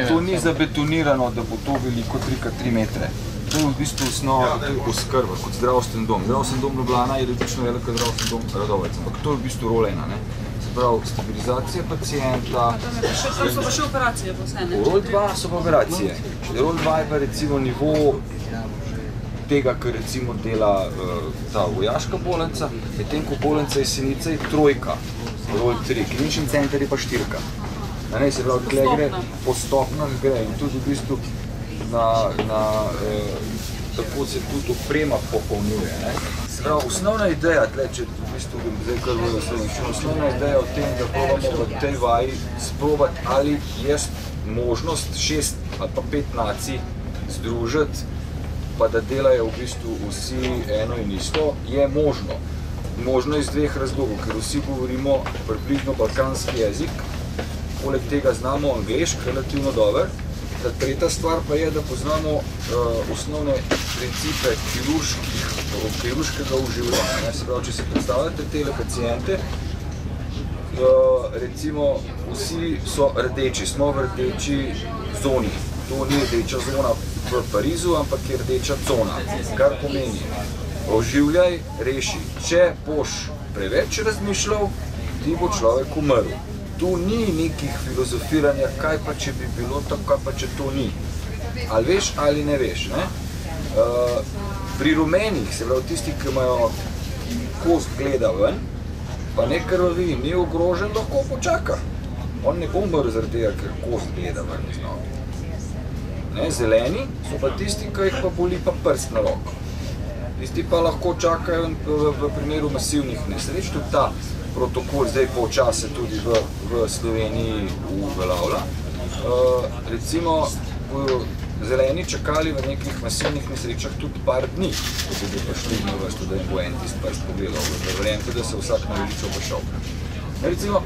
to ni zabetonirano, da bo to veliko 3x3 metre. To je v bistvu osnova oskrba kot zdravstveni dom. Zdravstveni dom Ljubljana je različno velik kot zdravstveni dom Radovec, ampak to je v bistvu rol 1. Se pravi, stabilizacija pacienta. To so pa še operacije po vse, ne? Rol 2 so pa operacije. Rol 2 je pa recimo nivo tega, kar recimo dela ta vojaška bolnica, medtem ko bolnica Jesenice je 3, rol 3, klinični center je pa 4. Se pravi, tukaj gre postopno gre in tudi v bistvu tako se tudi oprema popolnjuje. Se pravi, osnovna ideja, če v bistvu zdaj kar v slovenščino, osnovna ideja o tem, da probamo v tej vaji sprobati, ali je možnost 6 ali pa 5 nacij združiti, pa da delajo v bistvu vsi eno in isto, je možno. Možno iz 2 razlogov, ker vsi govorimo približno balkanski jezik, poleg tega znamo angleški relativno dober. Tretja stvar pa je, da poznamo osnovne principe kirurškega oživljanja. Se pravi, če si predstavljate tele paciente, recimo vsi so rdeči, smo v rdeči zoni. To ni rdeča zona v Parizu, ampak je rdeča cona, kar pomeni oživljaj, reši. Če boš preveč razmišljal, ti bo človek umrl. Tu ni nekih filozofiranja, kaj pa če bi bilo tako, kaj pa če to ni. Ali veš ali ne veš. Pri rumenih, se pravi tisti, ki imajo kost gleda ven, pa ne krvavi, ni ogrožen, lahko počaka. On ne bo umrl zaradi tega, ker kost gleda ven iz noge. Zeleni so pa tisti, ki jih pa boli pa prst na roko. Tisti pa lahko čakajo v primeru masivnih nesreč, tudi ta protokol zdaj počasi tudi v Sloveniji uveljavlja. Recimo, bodo zeleni čakali v nekih masivnih nesrečah tudi par dni, ko bi prišli na vrsto, da jim bo en tisti prst pogledal. Verjemite, da se vsak naveličal pa šel. Recimo,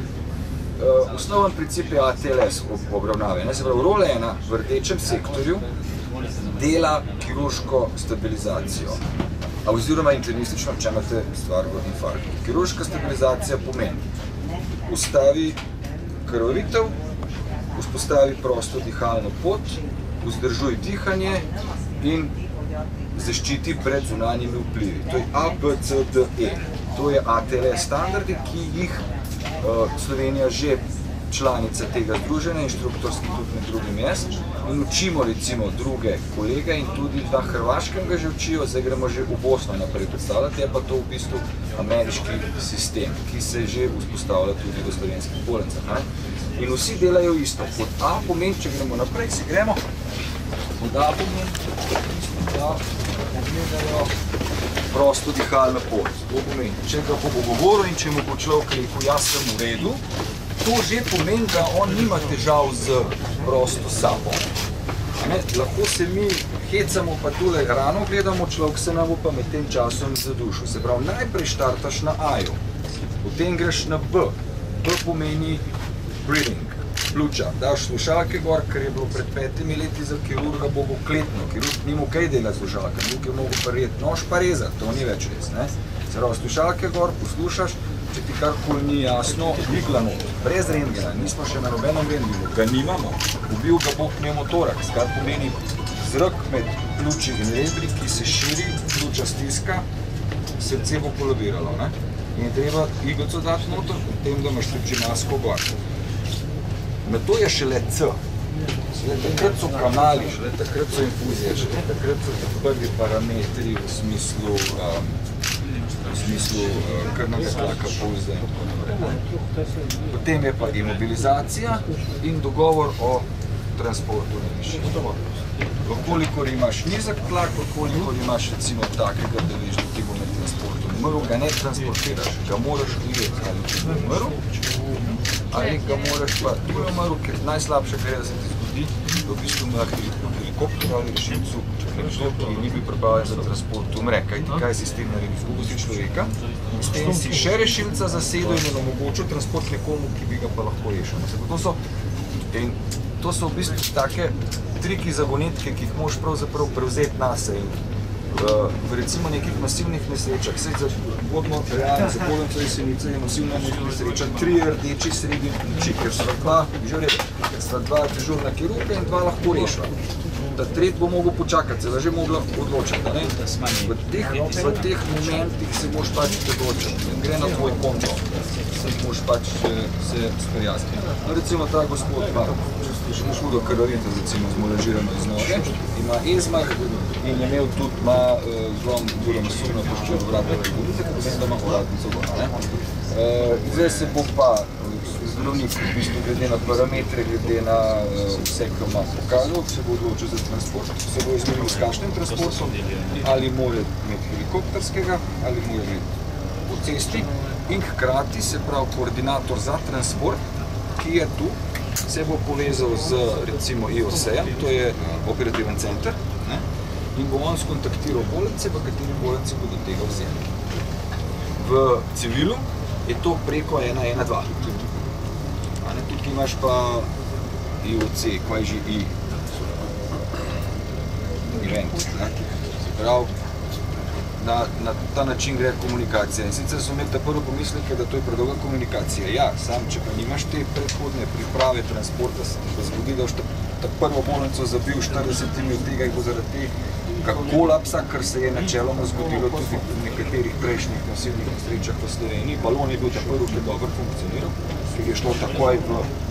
osnoven princip je ATLS obravnave. Se pravi, rol 1 v rdečem sektorju dela kirurško stabilizacijo. Oziroma internistično, če imate stvar v infarktu. Kirurška stabilizacija pomeni ustavi krvavitev, vzpostavi prosto dihalno pot, vzdržuj dihanje in zaščiti pred zunanjimi vplivi. To je A, B, C, D, E. To je ATLS standardi, ki jih Slovenija že članica tega združenja, inštruktorski tudi med drugim jaz, in učimo recimo druge kolege in tudi na Hrvaškem ga že učijo, zdaj gremo že v Bosno naprej predstavljati, je pa to v bistvu ameriški sistem, ki se že vzpostavlja tudi v slovenskih bolnicah. In vsi delajo isto. Pod A pomeni, če gremo naprej, si gremo, pod A pomeni, da pogledajo prosto dihalno pot. To pomeni, če ga bo govoril in če mu bo človek rekel, jaz sem v redu, to že pomeni, da on nima težav z prosto sapo. Lahko se mi hecamo, pa tule rano gledamo, človek se nam bo pa med tem časom zadušil. Se pravi, najprej štartaš na A-ju, potem greš na B. B pomeni breathing, pljuča. Daš slušalke gor, ker je bilo pred 5 leti za kirurga bogokletno. Kirurg ni mogel kaj delati slušalke, nikaj mogel pa reti nož pa rezati, to ni več res. Se pravi, slušalke gor, poslušaš, če ti karkoli ni jasno, igla not, brez rentgena, nismo še na nobenem rentgenu, ga nimamo, ubil ga bo pneumotoraks, kar pomeni zrak med pljuči in rebri, ki se širi, pljuča stiska, srce bo kolabiralo. In je treba iglico dati noter, potem da imaš tudi masko gor. Na to je šele C. Takrat so kanali, šele takrat so infuzije, šele takrat so prvi parametri v smislu krvnega tlaka, pulza in tako naprej. Potem je pa imobilizacija in dogovor o transportu na mišico. Kolikor imaš nizek tlak, kolikor imaš recimo takega, da veš, da ti bo med transportom umrl, ga ne transportiraš, ga moraš ujeti, ali če bo umrl, ali ga moraš pa tudi umrl, ker najslabše, kar je, da se ti zgodi, da v bistvu na helikopter ali rešilcu nekdo, ki ni bil pripravljen za transport, umre. Kaj si s tem naredi? Izgubil si človeka, s tem si še rešilca zasedel in omogočil transport nekomu, ki bi ga pa lahko rešil. To so v bistvu take triki zagonetke, ki jih moraš pravzaprav prevzeti nase. v recimo nekih masivnih nesrečah, saj bodimo realni, za Polnico Jesenice je masivna nesreča, 3 rdeči sredi noči, ker sva dva dežurna kirurga in 2 lahko rešiva. Da tretji bo mogel počakati, se že mogla odločiti. V teh momentih se moraš pač odločiti, gre na tvoj konto, se moraš pač se sprijazniti. No, recimo ta gospod ima hudo krvavito, recimo zmoležirano iz noge, ima ezmah in je imel tudi zelo masivno poškodbo vratove gumice, ker mislim, da ima vratnico gor. Zdaj se bo pa zdravnik, v bistvu glede na parametre, glede na vse, kar ima pokazal, se bo odločil za transport, se bo izmeril s kakšnim transportom, ali mora imeti helikopterskega, ali mora imeti po cesti in hkrati se pravi koordinator za transport, ki je tu, se bo povezal z recimo IOS-em, to je operativen center, in bo on skontaktiral bolnice, v kateri bolnici bodo tega vzeli. V civilu je to preko 112. Tukaj imaš pa IOC, kaj že event. Prav, na ta način gre komunikacija. In sicer so imeli ta prvo pomisleke, da to je predolga komunikacija. Ja, sam, če pa nimaš te predhodne priprave transporta, se ti pa zgodi, da boš ta prvo bolnico zabil 40 od tega in bo zaradi tega kolapsa, kar se je načeloma zgodilo tudi v nekaterih prejšnjih nasilnih nesrečah v Sloveniji. Balon je bil ta prvi, ki je dobro funkcioniral, ker je šlo takoj v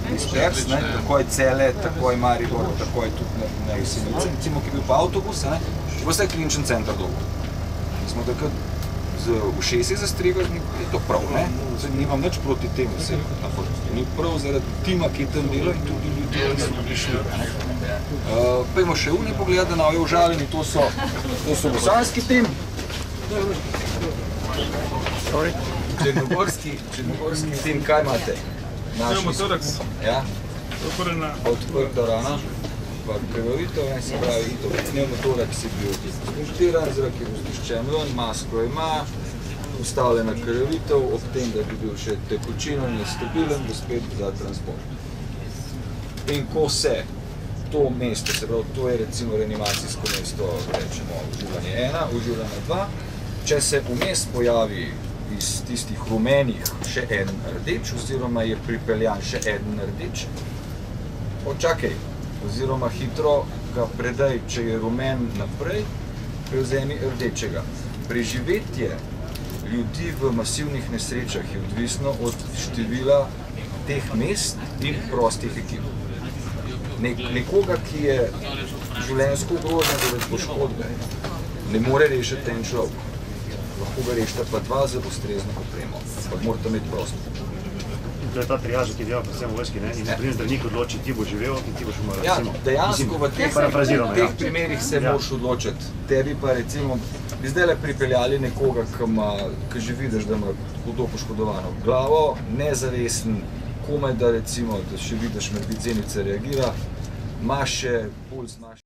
Dispers, takoj Cele, takoj Maribor, takoj tudi na Jesenice. Recimo, ki je bil pa avtobus, vse je kliničen center dolgo. Smo takrat z ušesi zastregali, je to prav, nimam nič proti temu, ampak ni prav zaradi tima, ki je tam delal in tudi ljudi, ki so prišli. Pojmo še uni pogledati, da na ojo užaljeni, to so bosanski tim. Črnogorski tim, kaj imate? Pneumotoraks. Ja? Odprta rana. Krvavito, se pravi, pneumotoraks je bil spunktiran, zrak je vzduščen ven, masko ima, ustavljena krvavitev, ob tem, da bi bil še tekočino in je stabilen, bo spet za transport. In ko se to mesto, se pravi, to je recimo reanimacijsko mesto, rečemo, uživanje 1, uživanje 2, če se vmes pojavi iz tistih rumenih še en rdeč, oziroma je pripeljan še en rdeč, počakaj, oziroma hitro ga predaj, če je rumen naprej, prevzemi rdečega. Preživetje ljudi v masivnih nesrečah je odvisno od števila teh mest in prostih ekip. Nekoga, ki je življenjsko ogrožen zaradi poškodbe, ne more rešiti en človek. Lahko ga rešita pa 2 z ustrezno opremo, pa morate imeti prosto. To je ta triaža, ki dela predvsem v vojski, in naprimer zdravnik odloči, ti bo živel in ti boš umrl. Ja, dejansko v teh primerih se moraš odločiti. Tebi pa recimo, bi zdaj pripeljali nekoga, ki že vidiš, da ima hudo poškodovano glavo, nezavesen, komaj da recimo, da še vidiš, medicinice reagira, imaš še puls,